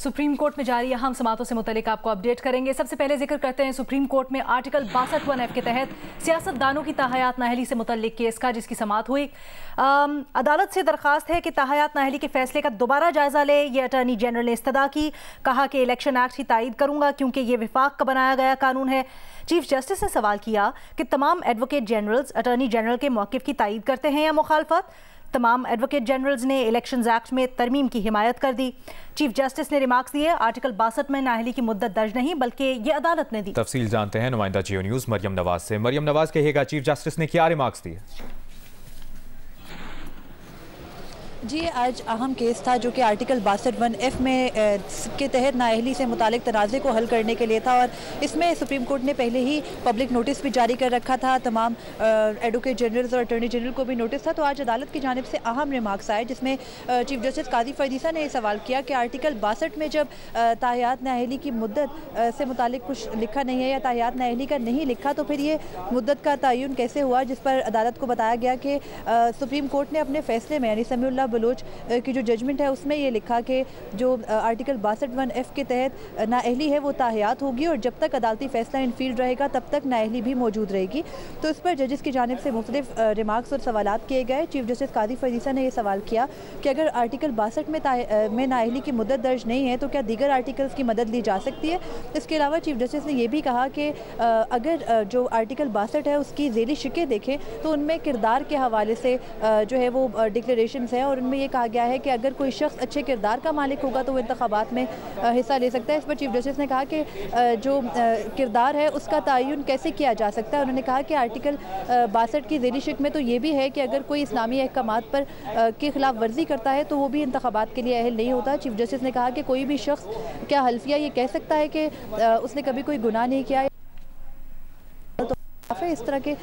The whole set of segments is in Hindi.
सुप्रीम कोर्ट में जारी अहम समातों से मुतल्लिक आपको अपडेट करेंगे। सबसे पहले जिक्र करते हैं सुप्रीम कोर्ट में आर्टिकल 62(1)(f) के तहत सियासतदानों की ताहयात नाअहली से मुतल्लिक केस का, जिसकी समाअत हुई। अदालत से दरख्वास्त है कि ताहयात नाअहली के फैसले का दोबारा जायजा ले। ये अटॉर्नी जनरल ने इस्तदा की, कहा कि इलेक्शन एक्ट की तायीद करूंगा क्योंकि ये विफाक का बनाया गया कानून है। चीफ जस्टिस ने सवाल किया कि तमाम एडवोकेट जनरल्स अटॉर्नी जनरल के मौक़िफ़ की तायीद करते हैं या मुखालफत। तमाम एडवोकेट जनरल्स ने इलेक्शंस एक्ट में तरमीम की हिमायत कर दी। चीफ जस्टिस ने रिमार्क्स दिए, आर्टिकल 62 में नाअहली की मुद्दत दर्ज नहीं बल्कि ये अदालत ने दी। तफसील जानते हैं नुमाइंदा जियो न्यूज़ मरियम नवाज से। मरियम नवाज, कहिएगा चीफ जस्टिस ने क्या रिमार्क्स दिए? जी, आज अहम केस था जो कि आर्टिकल 62(1)(f) में के तहत नाअहली से मुतालिक तनाज़े को हल करने के लिए था, और इसमें सुप्रीम कोर्ट ने पहले ही पब्लिक नोटिस भी जारी कर रखा था। तमाम एडवोकेट जनरल्स और अटॉर्नी जनरल को भी नोटिस था। तो आज अदालत की जानिब से अहम रिमार्क्स आए, जिसमें चीफ जस्टिस काजी फरीसा ने सवाल किया कि आर्टिकल 62 में जब ताहयात नाअहली की मुद्दत से मुतालिक कुछ लिखा नहीं है या ताहयात नाअहली का नहीं लिखा, तो फिर ये मुद्दत का तयन कैसे हुआ, जिस पर अदालत को बताया गया कि सुप्रीम कोर्ट ने अपने फैसले में यानी समीउल्लाह बलोच की जो जजमेंट है उसमें ये लिखा कि जो आर्टिकल 62(1)(f) के तहत नाअहली है वो ताहयात होगी, और जब तक अदालती फैसला इनफील्ड रहेगा तब तक नाअहली भी मौजूद रहेगी। तो इस पर जजेस की जानिब से मुख्तलिफ रिमार्क्स और सवालात किए गए। चीफ जस्टिस काजी फरीसा ने यह सवाल किया कि अगर आर्टिकल 62 में नाअहली की मुद्दत दर्ज नहीं है तो क्या दीगर आर्टिकल्स की मदद ली जा सकती है। इसके अलावा चीफ जस्टिस ने यह भी कहा कि अगर जो आर्टिकल 62 है उसकी ज़ेली शिकें देखें तो उनमें किरदार के हवाले से जो है वो डिक्लेरेशंस हैं, और उनमें ये कहा गया है कि अगर कोई शख्स अच्छे किरदार का मालिक होगा तो वो इंतखाबात में हिस्सा ले सकता है। इस पर चीफ जस्टिस ने कहा कि जो किरदार है उसका तयन कैसे किया जा सकता है। उन्होंने कहा कि आर्टिकल 62 की ज़ेली शिक में तो ये भी है कि अगर कोई इस्लामी अहकामात पर के खिलाफ वर्जी करता है तो वो भी इंतखाबात के लिए अहल नहीं होता। चीफ जस्टिस ने कहा कि कोई भी शख्स क्या हल्फिया ये कह सकता है कि उसने कभी कोई गुनाह नहीं किया, तो इस तरह के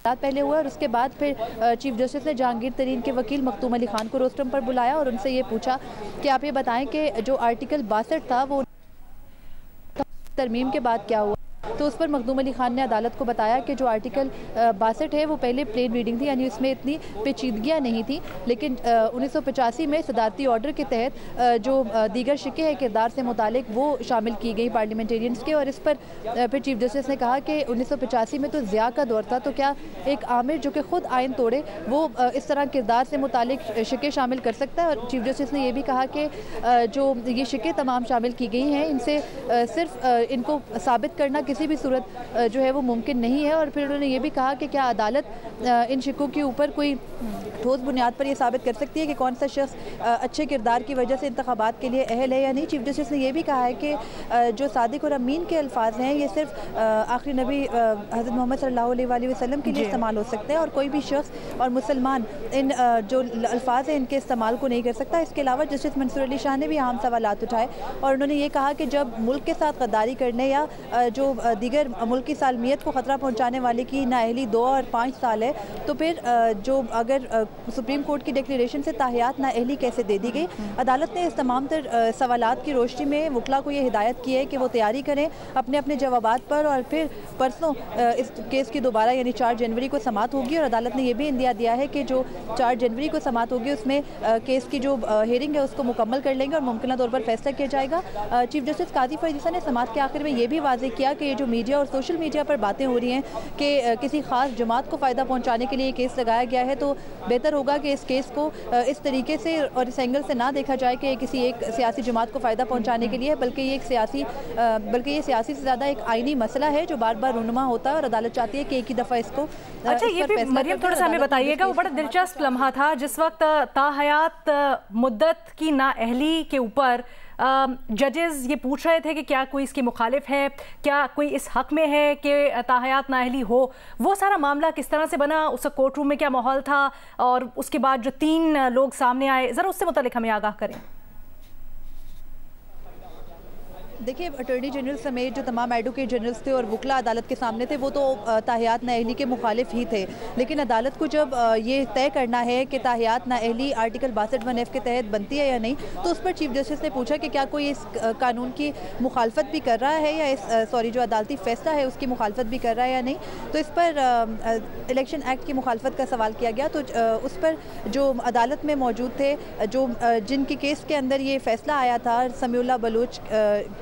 पहले हुआ। और उसके बाद फिर चीफ जस्टिस ने जहांगीर तरीन के वकील मखदूम अली खान को रोस्टम पर बुलाया और उनसे ये पूछा कि आप ये बताएं कि जो आर्टिकल 62 था वो तरमीम के बाद क्या हुआ। तो उस पर मखदूम अली खान ने अदालत को बताया कि जो आर्टिकल 62 है वो पहले प्लेन रीडिंग थी, यानी उसमें इतनी पेचीदगियाँ नहीं थी, लेकिन 1985 में सदारती ऑर्डर के तहत जो दीगर शिके हैं किरदार से मुतालिक वो शामिल की गई पार्लियामेंटेरियंस के। और इस पर फिर चीफ जस्टिस ने कहा कि 1985 में तो ज़िया का दौर था, तो क्या एक आमिर जो कि ख़ुद आइन तोड़े वो इस तरह किरदार से मुतालिक शिके शामिल कर सकता है। और चीफ जस्टिस ने यह भी कहा कि जो ये शिके तमाम शामिल की गई हैं इनसे सिर्फ इनको साबित करना किसी भी सूरत जो है वो मुमकिन नहीं है। और फिर उन्होंने ये भी कहा कि क्या अदालत इन शिकों के ऊपर कोई ठोस बुनियाद पर यह साबित कर सकती है कि कौन सा शख्स अच्छे किरदार की वजह से इंतखाबात के लिए अहल है या नहीं। चीफ जस्टिस ने यह भी कहा है कि जो सादिक और अमीन के अल्फाज हैं ये सिर्फ आखिरी नबी हज़रत मोहम्मद सल्लल्लाहु अलैहि वसल्लम के लिए इस्तेमाल हो सकते हैं, और कोई भी शख्स और मुसलमान इन जो अल्फाज हैं इनके इस्तेमाल को नहीं कर सकता। इसके अलावा जस्टिस मंसूर अली शाह ने भी अहम सवालात उठाए, और उन्होंने ये कहा कि जब मुल्क के साथ गद्दारी करने या जो दीगर मुल्क की सालमियत को ख़तरा पहुँचाने वाले की नाअहली 2 और 5 साल है, तो फिर जो अगर सुप्रीम कोर्ट की डिक्लेरेशन से ताहयात नाअहली कैसे दे दी गई। अदालत ने इस तमाम तर सवालात की रोशनी में वकला को ये हिदायत की है कि वो तैयारी करें अपने अपने जवाबात पर, और फिर परसों इस केस की दोबारा यानी 4 जनवरी को समाअत होगी। और अदालत ने यह भी इंदिया दिया है कि जो 4 जनवरी को समाअत होगी उसमें केस की जो हेयरिंग है उसको मुकम्मल कर लेंगे और मुमकिन तौर पर फैसला किया जाएगा। चीफ जस्टिस काजी फरीसा ने समाअत के आखिर में यह भी वाज़ेह किया कि ये जो मीडिया और सोशल मीडिया पर बातें हो रही हैं कि किसी खास जमात को फ़ायदा पहुँचाने के लिए केस लगाया गया है, तो बेहतर होगा कि इस केस को इस तरीके से और इस एंगल से ना देखा जाए कि किसी एक सियासी जमात को फ़ायदा पहुँचाने के लिए, बल्कि ये ये सियासी से ज़्यादा एक आइनी मसला है जो बार बार रूनुमा होता है, और अदालत चाहती है कि एक ही दफ़ा इसको। अच्छा, ये भी मरियम थोड़ा सा हमें बताइएगा, वो बड़ा दिलचस्प लम्हा था जिस वक्त ताहयात मुद्दत की नाअहली के ऊपर जजेस ये पूछ रहे थे कि क्या कोई इसके मुखालिफ है, क्या कोई इस हक में है कि ताहयात नाअहली हो। वो सारा मामला किस तरह से बना, उस कोर्ट रूम में क्या माहौल था, और उसके बाद जो 3 लोग सामने आए, ज़रा उससे मुतालिक हमें आगाह करें। देखिए, अटॉर्नी जनरल समेत जो तमाम एडवोकेट जनरल्स थे और वकला अदालत के सामने थे, वो तो ताहियात नाअहली के मुखालिफ ही थे। लेकिन अदालत को जब ये तय करना है कि ताहियात नाअहली आर्टिकल 62(1)(f) के तहत बनती है या नहीं, तो उस पर चीफ जस्टिस ने पूछा कि क्या कोई इस कानून की मुखालफत भी कर रहा है या इस जो अदालती फैसला है उसकी मुखालफत भी कर रहा है या नहीं। तो इस पर इलेक्शन एक्ट की मुखालफत का सवाल किया गया। तो उस पर जो अदालत में मौजूद थे, जिनके केस के अंदर ये फैसला आया था, समीउल्लाह बलोच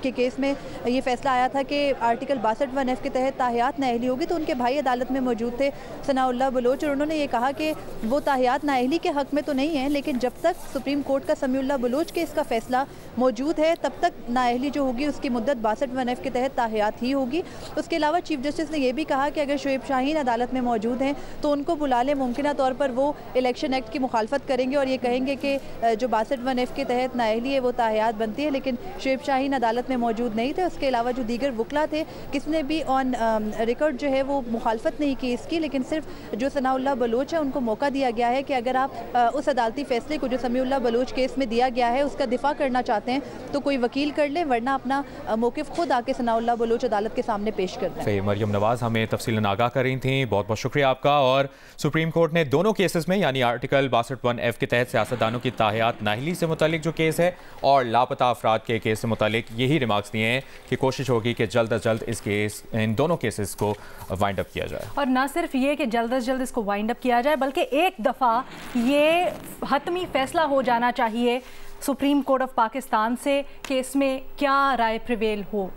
के केस में ये फैसला आया था कि आर्टिकल 62(1)(f) के तहत ताहियात नाअहली होगी, तो उनके भाई अदालत में मौजूद थे, सनाउल्लाह बलोच, और उन्होंने ये कहा कि वो ताहियात नाअहली के हक़ में तो नहीं है, लेकिन जब तक सुप्रीम कोर्ट का समीउल्लाह बलोच केस का फैसला मौजूद है तब तक नाअहली जो होगी उसकी मुद्दत 62(1)(f) के तहत ताहियात ही होगी। उसके अलावा चीफ जस्टिस ने यह भी कहा कि अगर शोएब शाहीन अदालत में मौजूद हैं तो उनको बुला लें। मुमकिन तौर पर वो इलेक्शन एक्ट की मुखालफत करेंगे और ये कहेंगे कि जो 62(1)(f) के तहत नाअहली है वो ताहियात बनती है, लेकिन शोएब शाहीन अदालत में मौजूद नहीं थे। उसके अलावा जो दीगर वकला थे, किसी ने भी ऑन रिकॉर्ड जो है वो मुखालफत नहीं की इसकी, लेकिन सिर्फ जो सनाउल्लाह बलोच है उनको मौका दिया गया है कि अगर आप उस अदालती फैसले को जो समीउल्लाह बलोच केस में दिया गया है उसका दिफा करना चाहते हैं तो कोई वकील कर ले, वरना अपना मौक़िफ़ खुद आके सनाउल्लाह बलोच अदालत के सामने पेश कर दें। मरियम नवाज हमें तफसीलन आगाह कर रही थी, बहुत बहुत शुक्रिया आपका। और सुप्रीम कोर्ट ने दोनों केसेस में यानी आर्टिकल 62(1)(f) के तहत सियासतदानों की ताहियात नाअहली से मुतालिक जो केस है और लापता अफराद के केस से मुतालिक यही रिमार्क्स दिए हैं कि कोशिश होगी कि जल्द अज जल्द इन दोनों केसेस को वाइंड अप किया जाए। और न सिर्फ ये कि जल्द अज जल्द इसको वाइंड अप किया जाए, बल्कि एक दफ़ा ये हतमी फैसला हो जाना चाहिए सुप्रीम कोर्ट ऑफ पाकिस्तान से कि इसमें क्या राय प्रिवेल हो।